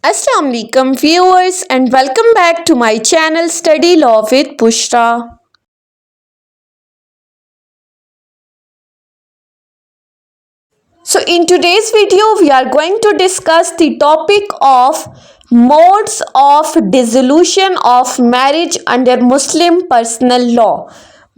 Assalamu alaikum viewers and welcome back to my channel Study Law with Bushra. So in today's video we are going to discuss the topic of modes of dissolution of marriage under Muslim personal law.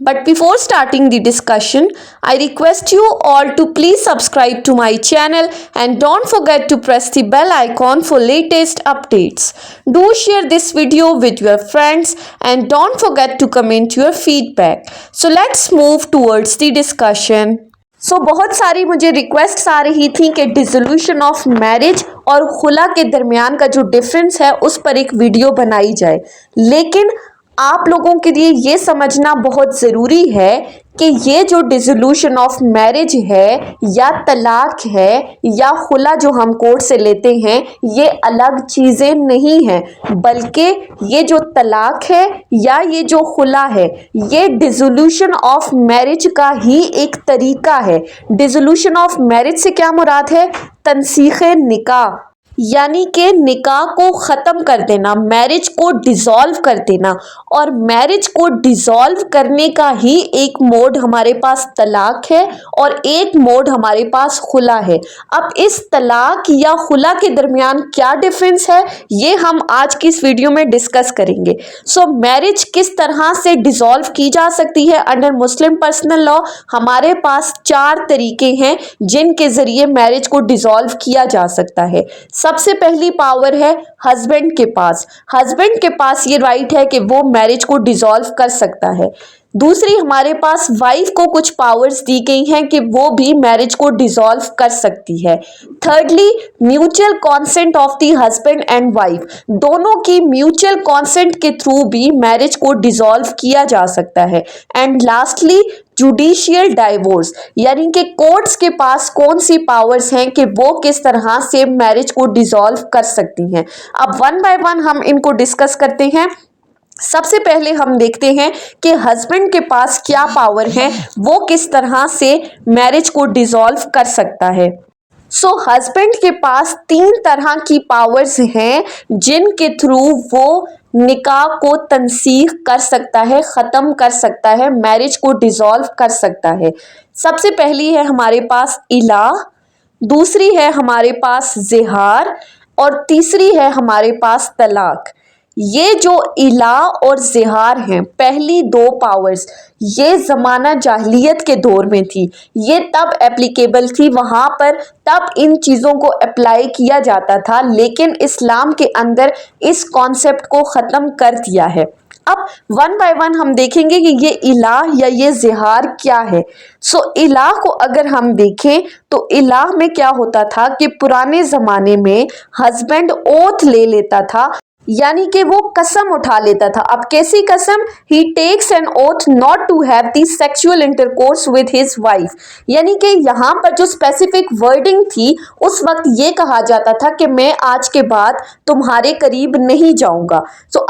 But before starting the discussion, I request you all to please subscribe to my channel and don't forget to press the bell icon for latest updates. Do share this video with your friends and don't forget to comment your feedback. So let's move towards the discussion. बहुत सारी मुझे requests आ रही थी कि dissolution of marriage और खुला के दरमियान का जो डिफरेंस है उस पर एक वीडियो बनाई जाए, लेकिन आप लोगों के लिए ये समझना बहुत ज़रूरी है कि ये जो डिसोल्यूशन ऑफ मैरिज है या तलाक है या खुला जो हम कोर्ट से लेते हैं ये अलग चीज़ें नहीं हैं, बल्कि ये जो तलाक है या ये जो खुला है ये डिसोल्यूशन ऑफ मैरिज का ही एक तरीका है। डिसोल्यूशन ऑफ मैरिज से क्या मुराद है? तनसीख निकाह, यानी कि निकाह को ख़त्म कर देना, मैरिज को डिज़ोल्व कर देना। और मैरिज को डिज़ोल्व करने का ही एक मोड हमारे पास तलाक है और एक मोड हमारे पास खुला है। अब इस तलाक या खुला के दरमियान क्या डिफरेंस है ये हम आज की इस वीडियो में डिस्कस करेंगे। मैरिज किस तरह से डिज़ोल्व की जा सकती है अंडर मुस्लिम पर्सनल लॉ? हमारे पास 4 तरीके हैं जिनके ज़रिए मैरिज को डिज़ोल्व किया जा सकता है। सबसे पहली पावर है हस्बैंड के पास। हस्बैंड के पास ये राइट है कि वो मैरिज को डिसॉल्व कर सकता है। दूसरी, हमारे पास वाइफ को कुछ पावर्स दी गई हैं कि वो भी मैरिज को डिसॉल्व कर सकती है। Thirdly, mutual consent of the husband and wife, दोनों की म्यूचुअल कॉन्सेंट के थ्रू भी मैरिज को डिसॉल्व किया जा सकता है। एंड लास्टली, जुडिशियल डाइवोर्स, यानी कि कोर्ट्स के पास कौन सी पावर्स हैं कि वो किस तरह से मैरिज को डिसॉल्व कर सकती हैं। अब वन बाय वन हम इनको डिस्कस करते हैं। सबसे पहले हम देखते हैं कि हस्बैंड के पास क्या पावर है, वो किस तरह से मैरिज को डिसॉल्व कर सकता है। हस्बैंड के पास 3 तरह की पावर्स हैं जिनके थ्रू वो निकाह को तनसीख कर सकता है, ख़त्म कर सकता है, मैरिज को डिसॉल्व कर सकता है। सबसे पहली है हमारे पास इला, दूसरी है हमारे पास ज़िहार और तीसरी है हमारे पास तलाक। ये जो इला और ज़िहार हैं, पहली 2 पावर्स, ये ज़माना जाहिलियत के दौर में थी, ये तब एप्लीकेबल थी, वहाँ पर तब इन चीज़ों को अप्लाई किया जाता था, लेकिन इस्लाम के अंदर इस कॉन्सेप्ट को ख़त्म कर दिया है। अब वन बाय वन हम देखेंगे कि ये इलाह या ये ज़िहार क्या है। इलाह को अगर हम देखें तो इलाह में क्या होता था कि पुराने ज़माने में हस्बैंड ओथ ले लेता था, यानी कि वो कसम उठा लेता था। अब कैसी कसम? He takes an oath not to have the sexual intercourse with his wife, यानी कि यहाँ पर जो स्पेसिफिक वर्डिंग थी उस वक्त ये कहा जाता था कि मैं आज के बाद तुम्हारे करीब नहीं जाऊंगा।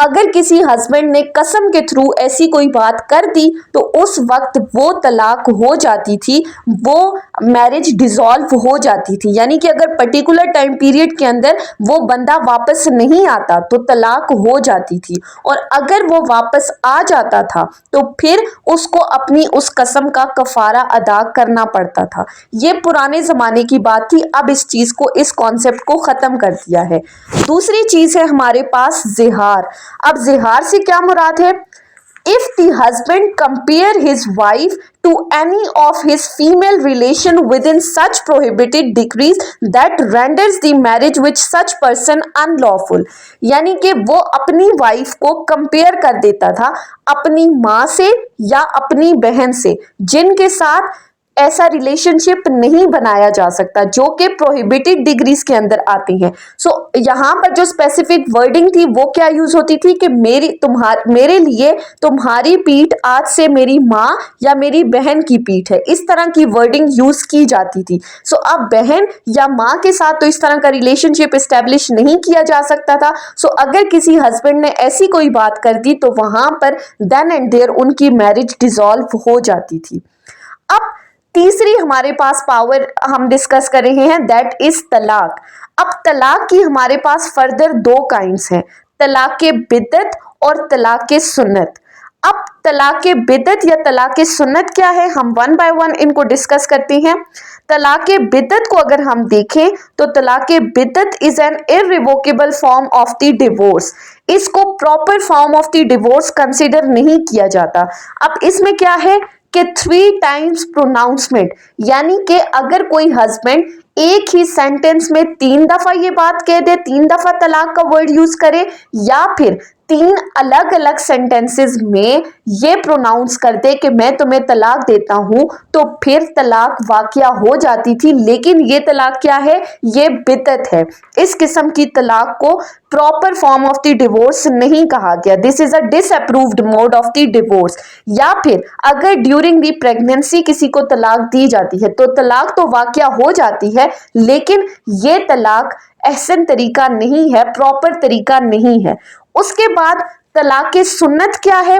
अगर किसी हस्बैंड ने कसम के थ्रू ऐसी कोई बात कर दी तो उस वक्त वो तलाक हो जाती थी, वो मैरिज डिसॉल्व हो जाती थी। यानी कि अगर पर्टिकुलर टाइम पीरियड के अंदर वो बंदा वापस नहीं आता तो तलाक हो जाती थी, और अगर वो वापस आ जाता था तो फिर उसको अपनी उस कसम का कफारा अदा करना पड़ता था। ये पुराने ज़माने की बात थी, अब इस चीज़ को, इस कॉन्सेप्ट को ख़त्म कर दिया है। दूसरी चीज़ है हमारे पास ज़िहार। अब ज़िहार से क्या मुराद है? If the husband compare his wife to any of his female relation within such prohibited degrees that renders the marriage with such person unlawful, यानी कि वो अपनी वाइफ को कंपेयर कर देता था अपनी माँ से या अपनी बहन से, जिनके साथ ऐसा रिलेशनशिप नहीं बनाया जा सकता, जो कि प्रोहिबिटेड डिग्रीज के अंदर आती हैं। यहाँ पर जो स्पेसिफिक वर्डिंग थी वो क्या यूज होती थी कि मेरे लिए तुम्हारी पीठ आज से मेरी माँ या मेरी बहन की पीठ है, इस तरह की वर्डिंग यूज की जाती थी। अब बहन या माँ के साथ तो इस तरह का रिलेशनशिप एस्टेब्लिश नहीं किया जा सकता था। अगर किसी हस्बैंड ने ऐसी कोई बात कर दी तो वहां पर देन एंड देयर उनकी मैरिज डिसॉल्व हो जाती थी। अब तीसरी हमारे पास पावर हम डिस्कस कर रहे हैं, दैट इज तलाक। अब तलाक की हमारे पास फर्दर दो काइंड्स हैं, तलाक बिदअत और तलाक सुन्नत। अब तलाक बिदअत या तलाक सुन्नत क्या है, हम वन बाय वन इनको डिस्कस करते हैं। तलाक बिदअत को अगर हम देखें तो तलाक बिदअत is an irrevocable form of the divorce. इसको proper form of the divorce consider नहीं किया जाता। अब इसमें क्या है कि 3 टाइम्स प्रोनाउंसमेंट, यानी कि अगर कोई हस्बैंड एक ही सेंटेंस में 3 दफा ये बात कह दे, 3 दफा तलाक का वर्ड यूज करे, या फिर 3 अलग अलग सेंटेंसेस में ये प्रोनाउंस कर दे कि मैं तुम्हें तलाक देता हूं, तो फिर तलाक वाकया हो जाती थी। लेकिन ये तलाक क्या है, ये बिदअत है। इस किस्म की तलाक को proper form of the divorce नहीं कहा गया। This is a disapproved mode of the divorce. या फिर अगर ड्यूरिंग द प्रेगनेंसी किसी को तलाक दी जाती है तो तलाक तो वाकया हो जाती है, लेकिन ये तलाक एहसन तरीका नहीं है, प्रॉपर तरीका नहीं है। उसके बाद तलाक सुन्नत क्या है।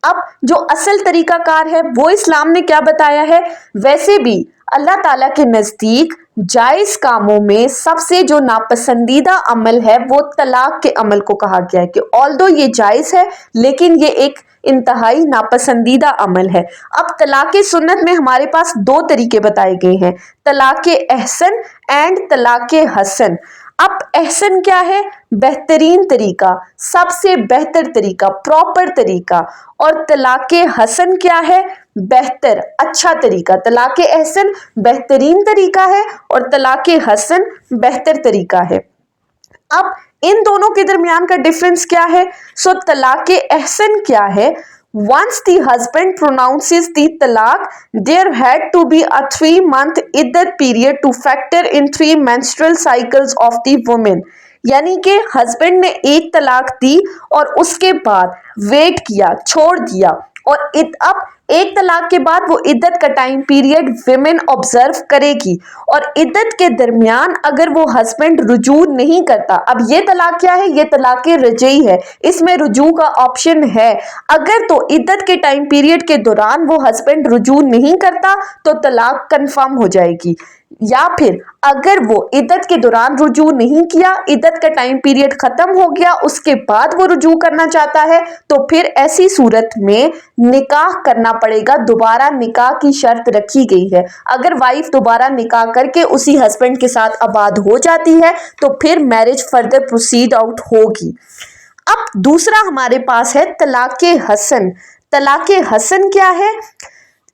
अब जो असल तरीकाकार है वो इस्लाम ने क्या बताया है। वैसे भी अल्लाह ताला के नजदीक जायज कामों में सबसे जो नापसंदीदा अमल है वो तलाक के अमल को कहा गया है कि ऑल्दो ये जायज है लेकिन ये एक इंतहाई नापसंदीदा अमल है। अब तलाक सुन्नत में हमारे पास दो तरीके बताए गए हैं, तलाक एहसन एंड तलाक हसन। अब एहसन क्या है, बेहतरीन तरीका, सबसे बेहतर तरीका, प्रॉपर तरीका। और तलाक हसन क्या है, बेहतर, अच्छा तरीका। तलाक एहसन बेहतरीन तरीका है और तलाक हसन बेहतर तरीका है। अब इन दोनों के दरमियान का डिफरेंस क्या है। सो तलाक एहसन क्या है, once the husband pronounces the talaq, there had to be a 3-month iddat period to factor in 3 menstrual cycles of the woman। यानी कि हस्बैंड ने एक तलाक दी और उसके बाद वेट किया, छोड़ दिया, और अब एक तलाक के बाद वो इद्दत का टाइम पीरियड विमेन ऑब्जर्व करेगी, और इद्दत के दरमियान अगर वो हस्बैंड रुजू नहीं करता, अब ये तलाक क्या है, ये तलाक रजई है, इसमें रुजू का ऑप्शन है। अगर तो इद्दत के टाइम पीरियड के दौरान वो हस्बैंड रुजू नहीं करता तो तलाक कंफर्म हो जाएगी, या फिर अगर वो इद्दत के दौरान रुजू नहीं किया, इद्दत का टाइम पीरियड खत्म हो गया, उसके बाद वो रुजू करना चाहता है, तो फिर ऐसी सूरत में निकाह करना पड़ेगा। दोबारा निकाह की शर्त रखी गई है। अगर वाइफ दोबारा निकाह करके उसी हस्बैंड के साथ आबाद हो जाती है तो फिर मैरिज फर्दर प्रोसीड आउट होगी। अब दूसरा हमारे पास है तलाक हसन। तलाक हसन क्या है,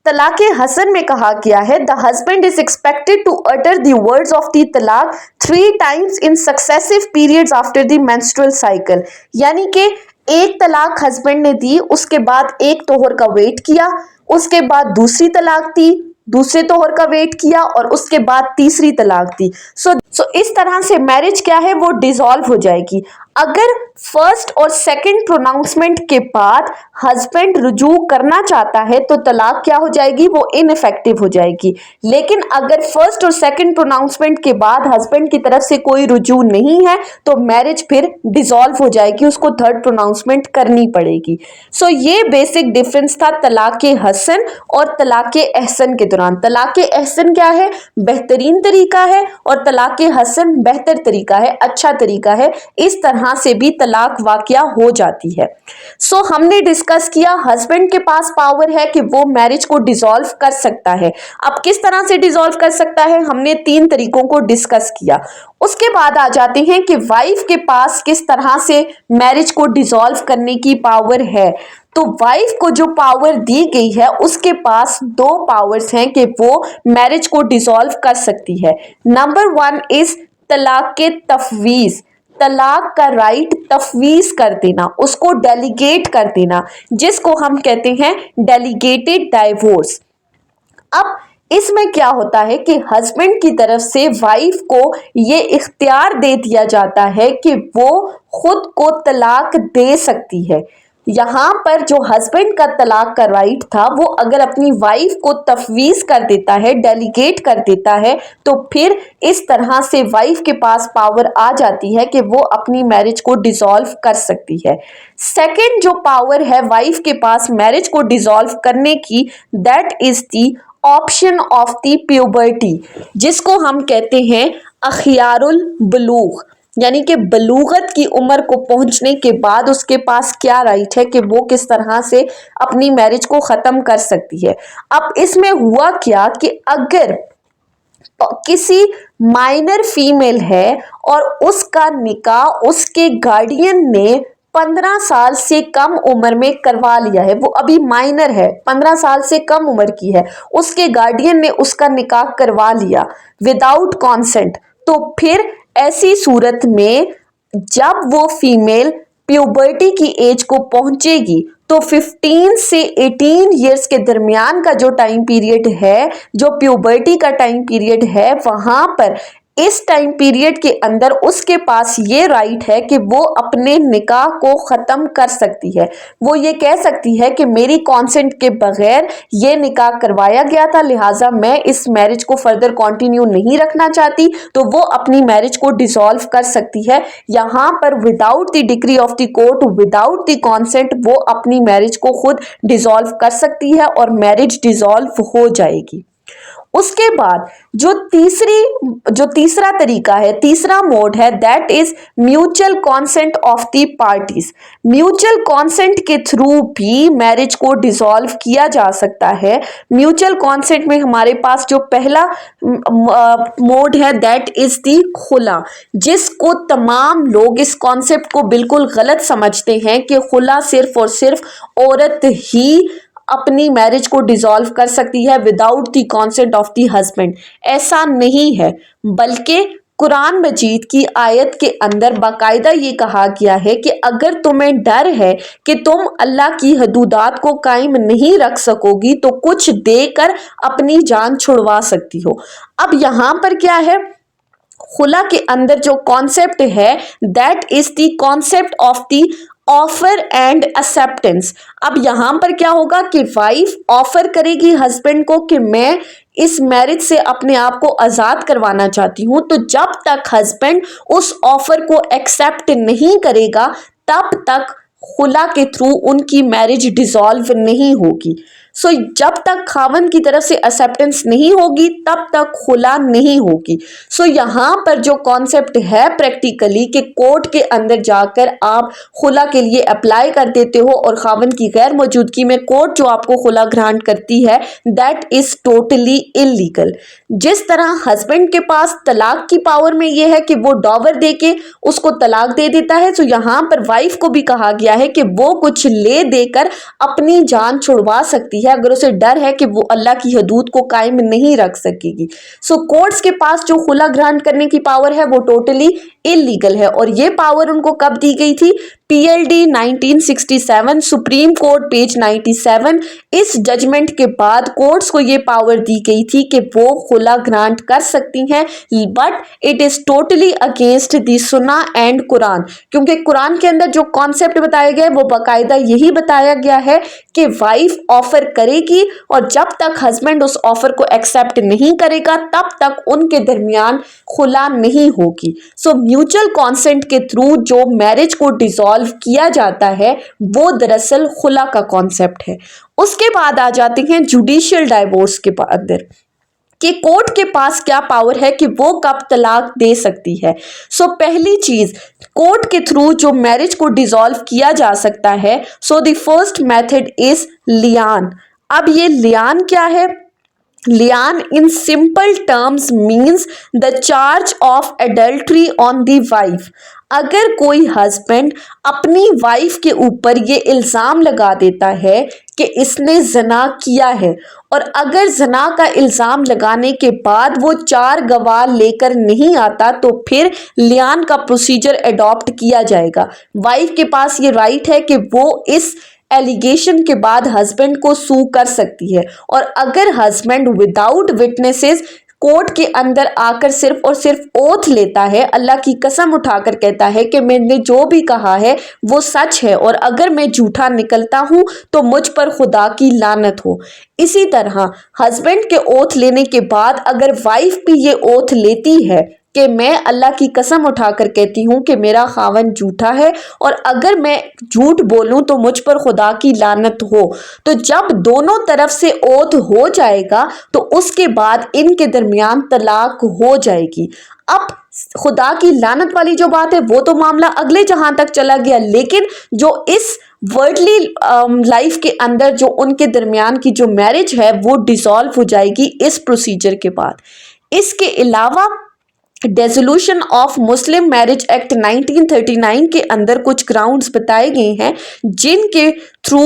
तलाक हसन में कहा गया है the husband is expected to utter the words of the talaq 3 times in successive periods after the menstrual cycle. यानी कि एक तलाक हस्बैंड ने दी, उसके बाद एक तोहर का वेट किया, उसके बाद दूसरी तलाक दी, दूसरे तोहर का वेट किया, और उसके बाद तीसरी तलाक दी। सो इस तरह से मैरिज क्या है, वो डिसॉल्व हो जाएगी। अगर फर्स्ट और सेकंड प्रोनाउंसमेंट के बाद हस्बैंड रुजू करना चाहता है तो तलाक क्या हो जाएगी, वो इनइफेक्टिव हो जाएगी। लेकिन अगर फर्स्ट और सेकंड प्रोनाउंसमेंट के बाद हस्बैंड की तरफ से कोई रुजू नहीं है तो मैरिज फिर डिसॉल्व हो जाएगी, उसको थर्ड प्रोनाउंसमेंट करनी पड़ेगी। सो ये बेसिक डिफरेंस था तलाक हसन और तलाक एहसन के दौरान। तलाक एहसन क्या है, बेहतरीन तरीका है, और तलाक हसन बेहतर तरीका है, अच्छा तरीका है। इस तरह से भी तलाक वाकया हो जाती है। सो हमने डिस्कस किया हस्बैंड के पास पावर है कि वो मैरिज को डिसॉल्व कर सकता है। अब किस तरह से डिसॉल्व कर सकता है, हमने 3 तरीकों को डिस्कस किया। उसके बाद आ जाते हैं कि वाइफ के पास किस तरह से मैरिज को डिसॉल्व करने की पावर है। तो वाइफ को जो पावर दी गई है उसके पास 2 पावर्स हैं कि वो मैरिज को डिसॉल्व कर सकती है। नंबर 1 इज तलाक के तफवीज, तलाक का राइट तफवीज कर देना, उसको डेलीगेट कर देना, जिसको हम कहते हैं डेलीगेटेड डाइवोर्स। अब इसमें क्या होता है कि हस्बैंड की तरफ से वाइफ को ये इख्तियार दे दिया जाता है कि वो खुद को तलाक दे सकती है। यहाँ पर जो हस्बैंड का तलाक का राइट था वो अगर अपनी वाइफ को तफवीज कर देता है, डेलीगेट कर देता है, तो फिर इस तरह से वाइफ के पास पावर आ जाती है कि वो अपनी मैरिज को डिसॉल्व कर सकती है। सेकंड जो पावर है वाइफ के पास मैरिज को डिसॉल्व करने की, that is the option of the puberty, जिसको हम कहते हैं अखियारुल बुलूग, यानी कि बलूगत की उम्र को पहुंचने के बाद उसके पास क्या राइट है कि वो किस तरह से अपनी मैरिज को ख़त्म कर सकती है। अब इसमें हुआ क्या कि अगर किसी माइनर फीमेल है और उसका निकाह उसके गार्डियन ने 15 साल से कम उम्र में करवा लिया है, वो अभी माइनर है, 15 साल से कम उम्र की है, उसके गार्डियन ने उसका निकाह करवा लिया विदाउट कॉन्सेंट, तो फिर ऐसी सूरत में जब वो फीमेल प्यूबर्टी की एज को पहुंचेगी तो 15 से 18 इयर्स के दरमियान का जो टाइम पीरियड है, जो प्यूबर्टी का टाइम पीरियड है, वहां पर इस टाइम पीरियड के अंदर उसके पास ये राइट है कि वो अपने निकाह को ख़त्म कर सकती है। वो ये कह सकती है कि मेरी कॉन्सेंट के बगैर ये निकाह करवाया गया था, लिहाजा मैं इस मैरिज को फर्दर कंटिन्यू नहीं रखना चाहती, तो वो अपनी मैरिज को डिसॉल्व कर सकती है। यहाँ पर without the decree of the court, without the consent, वो अपनी मैरिज को खुद डिसॉल्व कर सकती है और मैरिज डिसॉल्व हो जाएगी। उसके बाद जो तीसरा तरीका है, तीसरा मोड है, that is mutual consent of the parties. Mutual consent के थ्रू भी मैरिज को डिसॉल्व किया जा सकता है। म्यूचुअल कॉन्सेंट में हमारे पास जो पहला मोड है दैट इज द खुला, जिसको तमाम लोग इस कॉन्सेप्ट को बिल्कुल गलत समझते हैं कि खुला सिर्फ और सिर्फ औरत ही अपनी मैरिज को डिसॉल्व कर सकती है without the consent of the husband. ऐसा नहीं है, बल्कि कुरान मजीद की आयत के अंदर बाकायदा ये कहा गया है कि अगर तुम्हें डर है कि तुम अल्लाह की हदूदात को कायम नहीं रख सकोगी तो कुछ देकर अपनी जान छुड़वा सकती हो। अब यहाँ पर क्या है, खुला के अंदर जो कॉन्सेप्ट है that is the concept of the offer and acceptance. अब यहां पर क्या होगा कि वाइफ ऑफर करेगी हस्बैंड को कि मैं इस मैरिज से अपने आप को आजाद करवाना चाहती हूं, तो जब तक हस्बैंड उस ऑफर को एक्सेप्ट नहीं करेगा तब तक खुला के थ्रू उनकी मैरिज डिसॉल्व नहीं होगी। सो जब तक खावन की तरफ से एक्सेप्टेंस नहीं होगी तब तक खुला नहीं होगी। सो यहाँ पर जो कॉन्सेप्ट है प्रैक्टिकली कि कोर्ट के अंदर जाकर आप खुला के लिए अप्लाई कर देते हो और खावन की गैर मौजूदगी में कोर्ट जो आपको खुला ग्रांट करती है, दैट इज टोटली इलीगल। जिस तरह हस्बैंड के पास तलाक की पावर में यह है कि वो डॉवर दे के उसको तलाक दे देता है, तो यहाँ पर वाइफ को भी कहा गया है कि वो कुछ ले देकर अपनी जान छुड़वा सकती है अगर उसे डर है कि वो अल्लाह की हदूद को कायम नहीं रख सकेगी। सो कोर्ट्स के पास जो खुला ग्रांट करने की पावर है वो टोटली इलीगल है, और ये पावर उनको कब दी गई थी? PLD 1967 supreme court page 97। इस जजमेंट के बाद कोर्ट्स को ये पावर दी गई थी कि वो खुला ग्रांट कर सकती हैं, but it is totally against the सुन्ना एंड कुरान, क्योंकि कुरान के अंदर जो कॉन्सेप्ट बताया गया है वो बाकायदा यही बताया गया है कि वाइफ ऑफर करेगी और जब तक हस्बैंड उस ऑफर को एक्सेप्ट नहीं करेगा तब तक उनके दरमियान खुला नहीं होगी। सो म्यूचुअल कॉन्सेंट के थ्रू जो मैरिज को डिसॉल्व किया जाता है वो दरअसल खुला का कॉन्सेप्ट है। उसके बाद आ जाते हैं जुडिशियल डाइवोर्स के अंदर कि कोर्ट के पास क्या पावर है कि वो कब तलाक दे सकती है। सो पहली चीज, कोर्ट के थ्रू जो मैरिज को डिसॉल्व किया जा सकता है, so the first method is Lian. अब ये लियान क्या है? Lian in simple terms means the charge of adultery on the wife। अगर कोई हस्बैंड अपनी वाइफ के ऊपर ये इल्ज़ाम लगा देता है कि इसने जना किया है, और अगर जना का इल्ज़ाम लगाने के बाद वो 4 गवाह लेकर नहीं आता तो फिर लियान का प्रोसीजर अडॉप्ट किया जाएगा। वाइफ के पास ये राइट है कि वो इस एलिगेशन के बाद हस्बैंड को सू कर सकती है, और अगर हस्बैंड विदाउट विटनेसेस कोर्ट के अंदर आकर सिर्फ और सिर्फ ओथ लेता है, अल्लाह की कसम उठाकर कहता है कि मैंने जो भी कहा है वो सच है और अगर मैं झूठा निकलता हूं तो मुझ पर खुदा की लानत हो। इसी तरह हस्बैंड के ओथ लेने के बाद अगर वाइफ भी ये ओथ लेती है कि मैं अल्लाह की कसम उठाकर कहती हूँ कि मेरा खावन झूठा है और अगर मैं झूठ बोलूँ तो मुझ पर खुदा की लानत हो। तो जब दोनों तरफ से ओथ हो जाएगा तो उसके बाद इनके दरमियान तलाक हो जाएगी। अब खुदा की लानत वाली जो बात है वो तो मामला अगले जहां तक चला गया, लेकिन जो इस वर्ल्डली लाइफ के अंदर जो उनके दरमियान की जो मैरिज है वो डिसॉल्व हो जाएगी इस प्रोसीजर के बाद। इसके अलावा डेसोल्यूशन ऑफ मुस्लिम मैरिज एक्ट 1939 के अंदर कुछ ग्राउंड्स बताए गए हैं जिनके थ्रू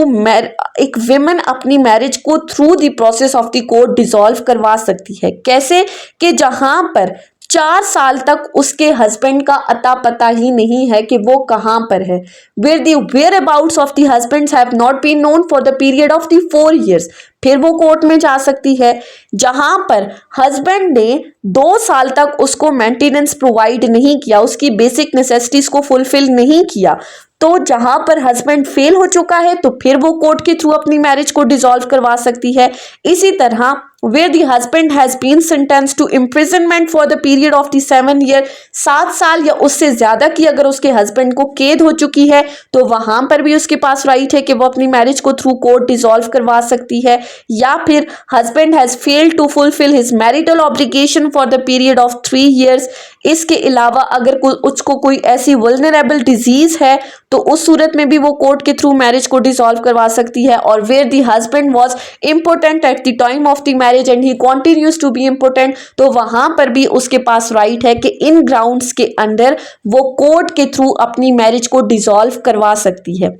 एक विमेन अपनी मैरिज को through the process of the court dissolve करवा सकती है। कैसे कि जहां पर 4 साल तक उसके हस्बैंड का अता पता ही नहीं है कि वो कहां पर है, where the whereabouts of the husbands have not been known for the period of the 4 years, फिर वो कोर्ट में जा सकती है। जहां पर हस्बैंड ने 2 साल तक उसको मेंटेनेंस प्रोवाइड नहीं किया, उसकी बेसिक नेसेसिटीज को फुलफिल नहीं किया, तो जहां पर हस्बैंड फेल हो चुका है तो फिर वो कोर्ट के थ्रू अपनी मैरिज को डिसॉल्व करवा सकती है। इसी तरह where the husband has been sentenced to imprisonment for the period of the 7 year, 7 साल या उससे ज्यादा की अगर उसके हस्बैंड को कैद हो चुकी है तो वहां पर भी उसके पास राइट है कि वो अपनी मैरिज को थ्रू कोर्ट डिसॉल्व करवा सकती है। या फिर husband has failed to fulfil his marital obligation for the period of 3 years। इसके अलावा अगर उसको कोई ऐसी वल्नरेबल डिजीज है तो उस सूरत में भी वो कोर्ट के थ्रू मैरिज को डिसॉल्व करवा सकती है। और where the husband was important at the time of the marriage and he continues to be important, तो वहां पर भी उसके पास राइट है कि इन ग्राउंड्स के अंदर वो कोर्ट के थ्रू अपनी मैरिज को डिसॉल्व करवा सकती है।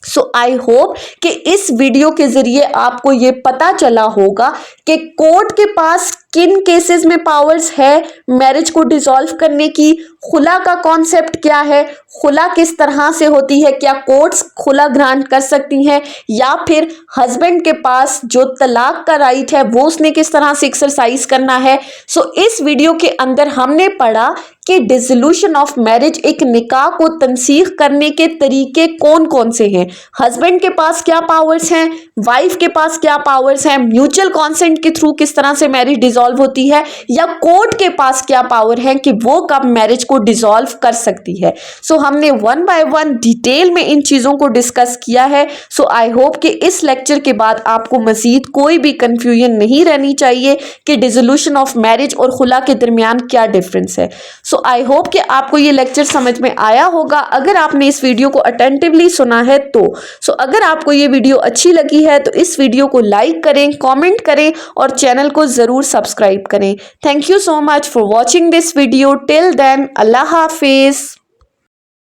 सो आई होप कि इस वीडियो के जरिए आपको ये पता चला होगा कि कोर्ट के पास किन केसेस में पावर्स है मैरिज को डिसॉल्व करने की, खुला का कॉन्सेप्ट क्या है, खुला किस तरह से होती है, क्या कोर्ट्स खुला ग्रांट कर सकती हैं, या फिर हस्बैंड के पास जो तलाक का राइट है वो उसने किस तरह से एक्सरसाइज करना है। सो इस वीडियो के अंदर हमने पढ़ा कि डिसोल्यूशन ऑफ मैरिज, एक निकाह को तनसीख करने के तरीके कौन कौन से हैं, हस्बैंड के पास क्या पावर्स हैं, वाइफ के पास क्या पावर्स हैं, म्यूचुअल कॉन्सेंट के थ्रू किस तरह से मैरिज डिसॉल्व होती है, या कोर्ट के पास क्या पावर है कि वो कब मैरिज को डिसॉल्व कर सकती है। सो हमने 1 by 1 डिटेल में इन चीजों को डिस्कस किया है। सो आई होप कि इस लेक्चर के बाद आपको मजीद कोई भी कंफ्यूजन नहीं रहनी चाहिए कि डिसोल्यूशन ऑफ मैरिज और खुला के दरमियान क्या डिफरेंस है। सो आई होप कि आपको ये लेक्चर समझ में आया होगा अगर आपने इस वीडियो को अटेंटिवली सुना है तो। सो अगर आपको ये वीडियो अच्छी लगी है तो इस वीडियो को लाइक करें, कमेंट करें और चैनल को जरूर सब्सक्राइब करें। Thank you so much for watching this video. Till then, अल्लाह हाफिज।